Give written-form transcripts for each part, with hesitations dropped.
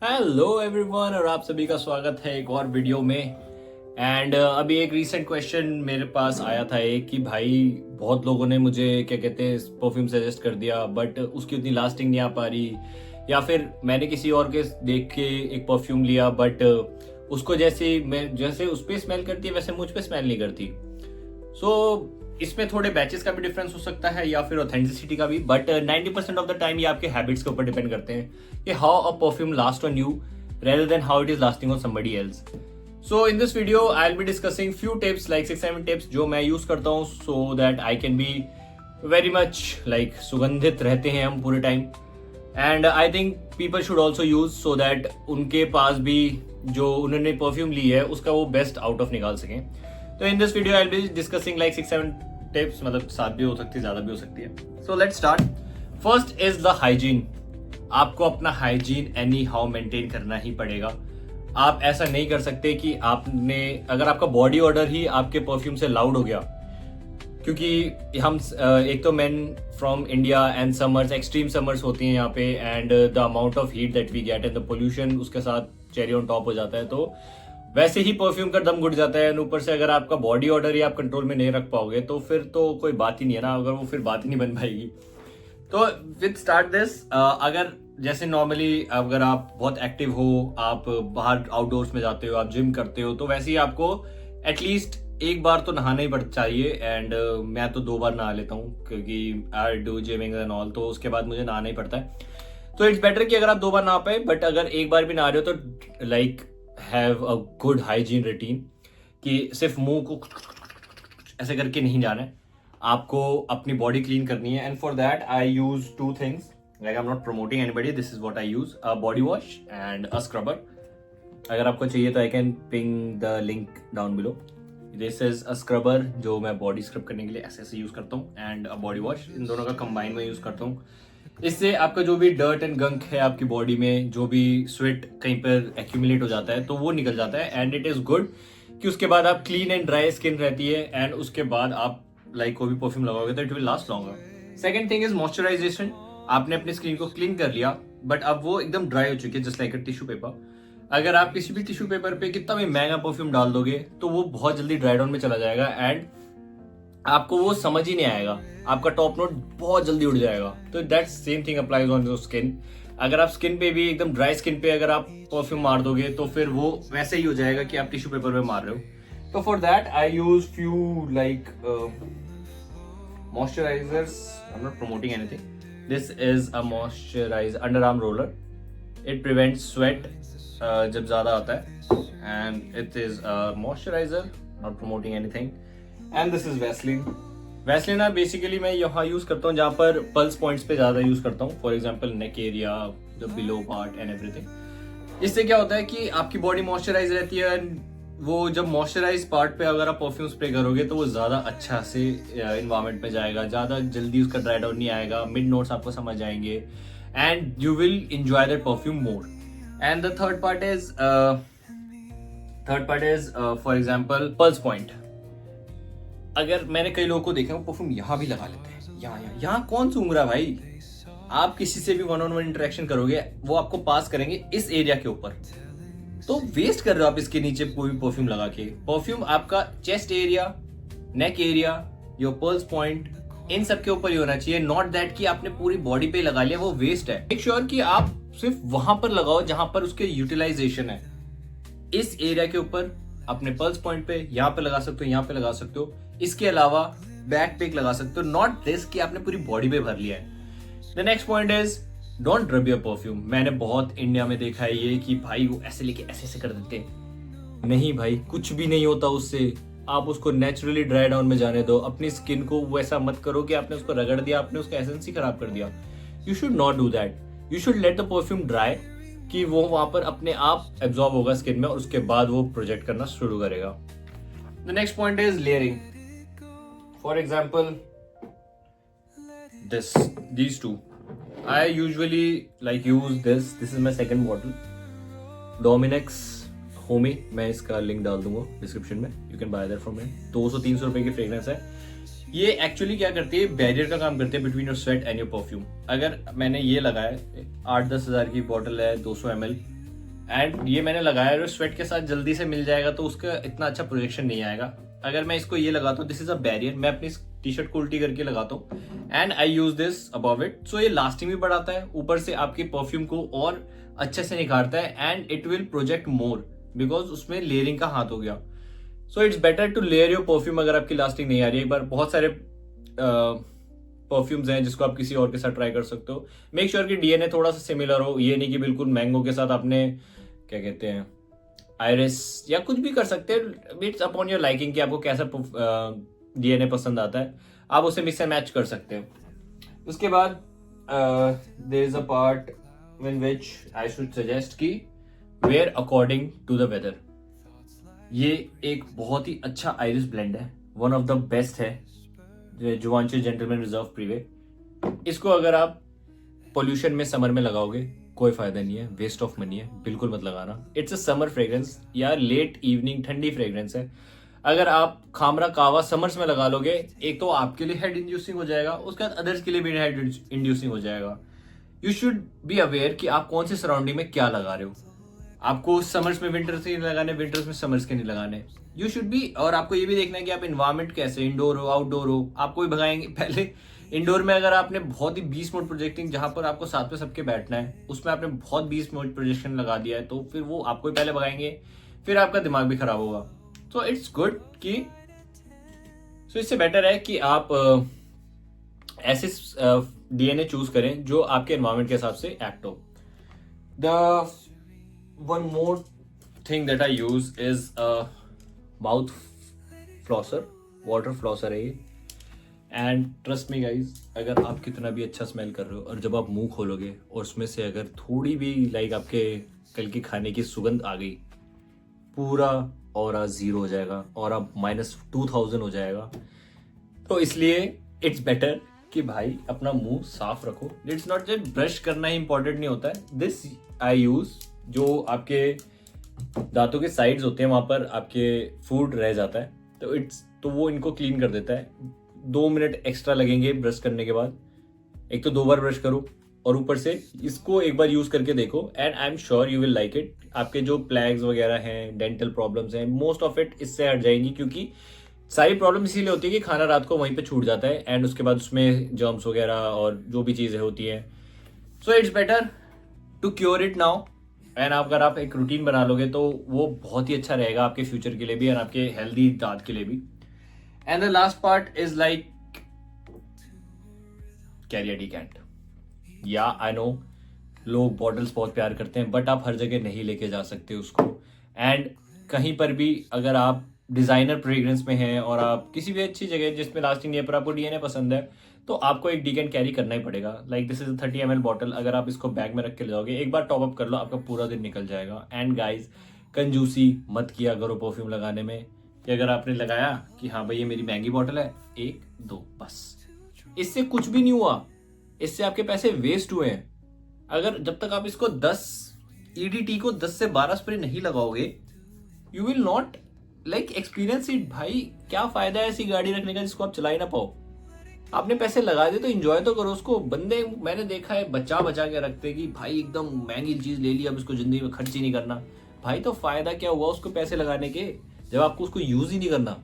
Hello everyone और आप सभी का स्वागत है एक और वीडियो में। एंड अभी एक रीसेंट क्वेश्चन मेरे पास आया था एक कि भाई बहुत लोगों ने मुझे क्या कहते हैं परफ्यूम सजेस्ट कर दिया बट उसकी उतनी लास्टिंग नहीं आ पा रही, या फिर मैंने किसी और के देख के एक परफ्यूम लिया बट उसको जैसे उस पर स्मेल करती है वैसे मुझ पे स्मेल नहीं करती। सो इसमें थोड़े बैचेस का भी डिफरेंस हो सकता है या फिर ऑथेंटिसिटी का भी, बट 90% ऑफ द टाइम ये आपके हैबिट्स के ऊपर डिपेंड करते हैं कि how a perfume last on you rather than how it is lasting on somebody else. So in this video I'll be discussing few tips like 6-7 tips जो मैं use करता हूँ so that I can be very much like सुगंधित रहते हैं हम पूरे time, and I think people should also use so that उनके पास भी जो उन्होंने परफ्यूम ली है उसका वो बेस्ट आउट ऑफ निकाल सकें। तो in this video I will be discussing like 6-7 tips, मतलब 7 भी हो सकती है, ज्यादा भी हो सकती है। So let's start. First is the hygiene. आपको अपना हाइजीन एनी हाउ मेंटेन करना ही पड़ेगा। आप ऐसा नहीं कर सकते कि आपने अगर आपका बॉडी ऑर्डर ही आपके परफ्यूम से लाउड हो गया, क्योंकि हम एक तो main from India and summers extreme summers होती हैं यहाँ पे, and the amount of heat that we get and the pollution उसके साथ चेरी ऑन टॉप हो जाता है, तो वैसे ही परफ्यूम का दम घुट जाता है। ऊपर से अगर आपका बॉडी ऑर्डर ही आप कंट्रोल में नहीं रख पाओगे तो फिर तो कोई बात ही नहीं है ना, अगर वो फिर बात ही नहीं बन पाएगी। तो विद स्टार्ट दिस, अगर जैसे नॉर्मली अगर आप बहुत एक्टिव हो, आप बाहर आउटडोर्स में जाते हो, आप जिम करते हो, तो वैसे ही आपको एटलीस्ट एक बार तो नहाना ही पड़ चाहिए। एंड मैं तो 2 बार नहा लेता हूँ क्योंकि I do gymming and all, तो उसके बाद मुझे नहाना ही पड़ता है। तो इट्स बेटर कि अगर आप 2 बार नहा पाए, बट अगर एक बार भी नहा रहे हो तो like have a good hygiene routine, कि सिर्फ मुंह को ऐसे करके नहीं जाना है, आपको अपनी बॉडी क्लीन करनी है। And for that I use 2 things, like I am not promoting anybody, this is what I use, a body wash and a scrubber. अगर आपको चाहिए तो I can ping the link down below. This is a scrubber जो मैं body scrub करने के लिए ऐसे यूज करता हूँ, एंड अ बॉडी वॉश, इन दोनों का कंबाइन में यूज करता हूँ। इससे आपका जो भी डर्ट एंड गंक है आपकी बॉडी में, जो भी स्वेट कहीं पर एक्यूमुलेट हो जाता है तो वो निकल जाता है। एंड इट इज गुड कि उसके बाद आप क्लीन एंड ड्राई स्किन रहती है, एंड उसके बाद आप लाइक कोई भी परफ्यूम लगाओगे तो it will last longer. Second thing is moisturisation. आपने अपनी स्किन को क्लीन कर लिया बट अब वो एकदम ड्राई हो चुकी है, just like a tissue paper. अगर आप किसी भी टिश्यू पेपर पे कितना भी महंगा परफ्यूम डाल दोगे तो वो बहुत जल्दी ड्राई डाउन में चला जाएगा, एंड आपको वो समझ ही नहीं आएगा, आपका टॉप नोट बहुत जल्दी उड़ जाएगा। तो that same thing applies on your skin. अगर आप स्किन पे भी एकदम ड्राई स्किन पे अगर आप परफ्यूम मार दोगे तो फिर वो वैसे ही हो जाएगा कि आप टिश्यू पेपर पे मार रहे हो। तो for that I use few like moisturisers, I am not promoting anything. This is a moisturise under arm roller. It prevents sweat जब ज्यादा आता है, and it is a moisturiser, not promoting anything. And this is Vaseline. Vaseline basically मैं यहाँ use करता हूँ जहाँ पर पल्स पॉइंट्स पे ज्यादा यूज करता हूँ, for example neck area, the below part and everything. इससे क्या होता है कि आपकी बॉडी मॉइस्चराइज रहती है, वो जब मॉइस्चराइज पार्ट पे अगर आप परफ्यूम स्प्रे करोगे तो वो ज्यादा अच्छा से इन्वायरमेंट में जाएगा, ज्यादा जल्दी उसका ड्राई डाउन नहीं आएगा, मिड नोट्स आपको समझ आएंगे, and you will enjoy that perfume more. And the third part is for example pulse point. अगर मैंने कई लोगों को देखा वो परफ्यूम यहाँ भी लगा लेते हैं, यहाँ कौन सूंघ रहा भाई। आप किसी से भी 1-on-1 इंटरेक्शन करोगे वो आपको पास करेंगे इस एरिया के ऊपर, तो वेस्ट कर रहे हो आप इसके नीचे कोई परफ्यूम लगा के। परफ्यूम आपका chest area, neck area, your pulse point, इन सब के ऊपर ही होना चाहिए, नॉट दैट कि आपने पूरी बॉडी पे लगा लिया, वो वेस्ट है। मेक श्योर कि आप सिर्फ वहां पर लगाओ जहां पर उसके यूटिलाइजेशन है। इस एरिया के ऊपर अपने पल्स पॉइंट पे, यहाँ पे लगा सकते हो, यहाँ पे लगा सकते हो, इसके अलावा बैक पे लगा सकते हो, नॉट दिस कि आपने पूरी बॉडी पे भर लिया है। The next point is don't rub your perfume. मैंने बहुत इंडिया में देखा है ये कि भाई वो ऐसे लेके ऐसे कर देते हैं। नहीं भाई, कुछ भी नहीं होता उससे। आप उसको नेचुरली ड्राई डाउन में जाने दो। अपनी स्किन को वैसा मत करो कि आपने उसको रगड़ दिया, आपने उसका एसेंस ही खराब कर दिया। You should not do that. You should let the perfume dry, कि वो वहां पर अपने आप एब्जॉर्ब होगा स्किन में और उसके बाद वो प्रोजेक्ट करना शुरू करेगा। The next point is layering. For example these two. I usually like use this. This is my second bottle. Dominex Homey. मैं इसका लिंक डाल दूंगा डिस्क्रिप्शन में, you can by that from me. 200-300 रुपए की फ्रेग्रेंस है। ये एक्चुअली क्या करती है, बैरियर का काम करती है between your sweat and your perfume. अगर मैंने ये लगाया 8-10 हज़ार की बॉटल है, 200 ml, एंड ये मैंने लगाया है, स्वेट के साथ जल्दी से मिल जाएगा तो उसका इतना अच्छा प्रोजेक्शन नहीं आएगा। अगर मैं इसको ये लगाता हूँ, दिस इज अ बैरियर, मैं अपनी टी शर्ट को उल्टी करके लगाता हूँ and I use this above it, so ये लास्टिंग भी बढ़ाता है, ऊपर से आपके परफ्यूम को और अच्छे से निखारता है and it will project more because उसमें लेयरिंग का हाथ हो गया। So it's better to layer your perfume अगर आपकी लास्टिंग नहीं आ रही है। एक बार बहुत सारे परफ्यूम्स हैं जिसको आप किसी और के साथ ट्राई कर सकते हो। मेक श्योर कि डीएनए थोड़ा सा सिमिलर हो, ये नहीं कि बिल्कुल मैंगो के साथ आपने क्या कहते हैं आयरिस या कुछ भी कर सकते हैं, इट्स अपॉन योर लाइकिंग कि आपको कैसा डीएनए पसंद आता है, आप उसे मिक्स एंड मैच कर सकते हो। उसके बाद there is a part in which I should suggest कि wear according to the weather. ये एक बहुत ही अच्छा आयरिस ब्लेंड है, वन ऑफ द बेस्ट है, जुवांची जेंटलमैन रिजर्व प्रीवे। इसको अगर आप पोल्यूशन में समर में लगाओगे कोई फायदा नहीं है, वेस्ट ऑफ मनी है, बिल्कुल मत लगाना। इट्स अ समर फ्रेग्रेंस या लेट इवनिंग ठंडी फ्रेग्रेंस है। अगर आप खामरा कावा समर्स में लगा लोगे, एक तो आपके लिए हेड इंड्यूसिंग हो जाएगा, उसके बाद अदर्स के लिए भी हेड इंड्यूसिंग हो जाएगा। यू शुड बी अवेयर कि आप कौन सी सराउंडिंग में क्या लगा रहे हो। आपको समर्स में विंटर्स के नहीं लगाने, विंटर्स में समर्स के नहीं लगाने। यू शुड बी, और आपको ये भी देखना है कि आप इन्वायरमेंट कैसे, इंडोर हो आउटडोर हो, आपको भी भगाएंगे। पहले इंडोर में अगर आपने बहुत ही 20 मोड प्रोजेक्टिंग, जहां पर आपको साथ में सबके बैठना है, उसमें आपने बहुत 20 मोड प्रोजेक्शन लगा दिया है, तो फिर वो आपको ही पहले भगाएंगे, फिर आपका दिमाग भी खराब होगा। तो इट्स गुड कि इससे बेटर है कि आप ऐसे डीएनए चूज करें जो आपके एनवायरमेंट के हिसाब से एक्ट हो। The one more thing that I use is mouth flosser, water flosser है ये। एंड ट्रस्ट मी गाइज, अगर आप कितना भी अच्छा स्मेल कर रहे हो और जब आप मुंह खोलोगे और उसमें से अगर थोड़ी भी लाइक आपके कल के खाने की सुगंध आ गई, पूरा ऑरा जीरो हो जाएगा और आप -2000 हो जाएगा। तो इसलिए इट्स बेटर कि भाई अपना मुंह साफ रखो। इट्स नॉट जस्ट ब्रश करना ही इंपॉर्टेंट नहीं होता है। दिस आई यूज, जो आपके दांतों के साइड्स होते हैं वहां पर आपके फूड रह जाता है, तो वो इनको क्लीन कर देता है। 2 मिनट एक्स्ट्रा लगेंगे ब्रश करने के बाद। एक तो 2 बार ब्रश करो और ऊपर से इसको एक बार यूज करके देखो and I am sure you will like it. आपके जो प्लैग्स वगैरह हैं, डेंटल प्रॉब्लम्स हैं, मोस्ट ऑफ इट इससे हट जाएंगी, क्योंकि सारी प्रॉब्लम इसीलिए होती है कि खाना रात को वहीं पे छूट जाता है एंड उसके बाद उसमें जर्म्स वगैरह और जो भी चीजें होती हैं। So it's better to cure it now. And अगर आप एक रूटीन बना लोगे तो वो बहुत ही अच्छा रहेगा आपके फ्यूचर के लिए भी और आपके हेल्दी दांत के लिए भी। And the last part is like carry a decant. Yeah I no लोग बॉटल्स बहुत प्यार करते हैं, बट आप हर जगह नहीं लेके जा सकते उसको। एंड कहीं पर भी अगर आप डिजाइनर फ्रेग्रेंस में हैं और आप किसी भी अच्छी जगह जिसमें लास्टिंग नहीं है पर आपको डीएनए पसंद है, तो आपको एक डिकेंट कैरी करना ही पड़ेगा। Like this is 30 ml bottle, अगर आप इसको बैग में रख के ले जाओगे, एक बार टॉप अप कर लो, आपका पूरा दिन निकल जाएगा। एंड गाइज, कंजूसी मत किया करो परफ्यूम लगाने में, कि अगर आपने लगाया कि हाँ भाई ये मेरी महंगी बॉटल है, 1-2 बस, इससे कुछ भी नहीं हुआ, इससे आपके पैसे वेस्ट हुए हैं। अगर जब तक आप इसको 10 EDT को 10 से 12 स्प्रे नहीं लगाओगे, you will not like experience it. भाई क्या फायदा है ऐसी गाड़ी रखने का जिसको आप चला ही ना पाओ। आपने पैसे लगा दिए तो एंजॉय तो करो उसको। बंदे मैंने देखा है बचा बचा के रखते कि भाई एकदम महंगी चीज ले ली, अब इसको जिंदगी में खर्च ही नहीं करना। भाई तो फायदा क्या हुआ उसको पैसे लगाने के जब आपको उसको यूज ही नहीं करना।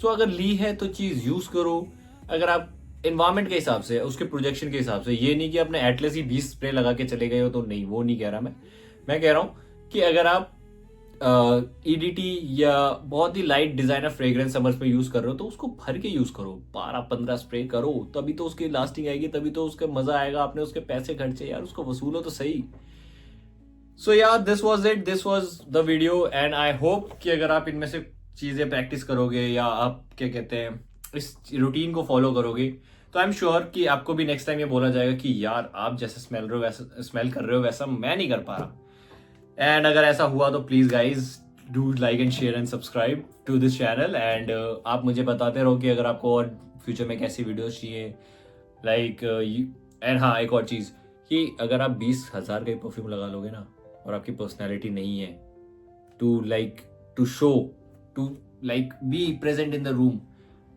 सो अगर ली है तो चीज यूज करो। अगर आप एनवायरमेंट के हिसाब से, उसके प्रोजेक्शन के हिसाब से, ये नहीं कि आपने एटलेस ही 20 स्प्रे लगा के चले गए हो, तो नहीं, वो नहीं कह रहा मैं कह रहा हूं कि अगर आप EDT या बहुत ही लाइट डिजाइनर फ्रेग्रेंस समर्स पे यूज कर रहे हो तो उसको भर के यूज करो, 12-15 स्प्रे करो, तभी तो उसकी लास्टिंग आएगी, तभी तो उसका मजा आएगा। आपने उसके पैसे खर्चे यार, उसको वसूलो तो सही। सो यार this was it, this was the video and I hope कि अगर आप इनमें से चीजें प्रैक्टिस करोगे या आप क्या कहते हैं इस रूटीन को फॉलो करोगे, तो आई एम श्योर कि आपको भी नेक्स्ट टाइम ये बोला जाएगा कि यार आप जैसे स्मेल कर रहे हो वैसा मैं नहीं कर पा रहा। एंड अगर ऐसा हुआ तो please guys do like and share and subscribe to this channel. And आप मुझे बताते रहो कि अगर आपको और फ्यूचर में कैसी वीडियोस चाहिए, लाइक एंड हाँ एक और चीज कि अगर आप 20,000 का परफ्यूम लगा लोगे ना और आपकी पर्सनैलिटी नहीं है to show to like be present in the room,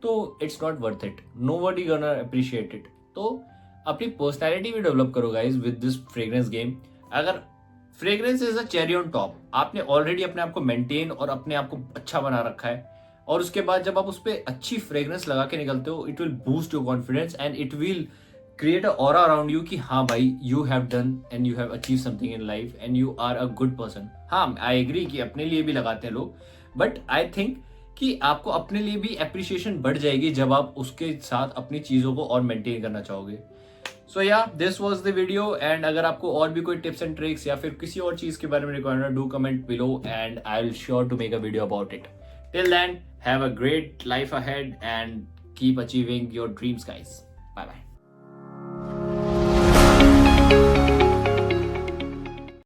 तो it's not worth it, nobody gonna appreciate it. तो अपनी पर्सनैलिटी भी डेवलप करो guys with this fragrance game. अगर fragrance is a cherry on top. आपने already अपने आप को मेंटेन और अपने आप को अच्छा बना रखा है, और उसके बाद जब आप उस पर अच्छी फ्रेग्रेंस लगा के निकलते हो, it will boost your confidence and it will create a aura around you कि हाँ भाई, you have done and you have achieve something in life and you are a good person. हाँ, आई एग्री कि अपने लिए भी लगाते हैं लोग, बट आई थिंक कि आपको अपने लिए भी एप्रिसिएशन बढ़ जाएगी जब आप उसके साथ अपनी चीजों को और मेंटेन करना चाहोगे। सो या this was the video, and अगर आपको और भी कोई टिप्स एंड ट्रिक्स या फिर किसी और चीज के बारे में requirement, do comment below and I will sure to make a video about it. Till then, have a great life ahead and keep achieving your dreams guys. Bye bye.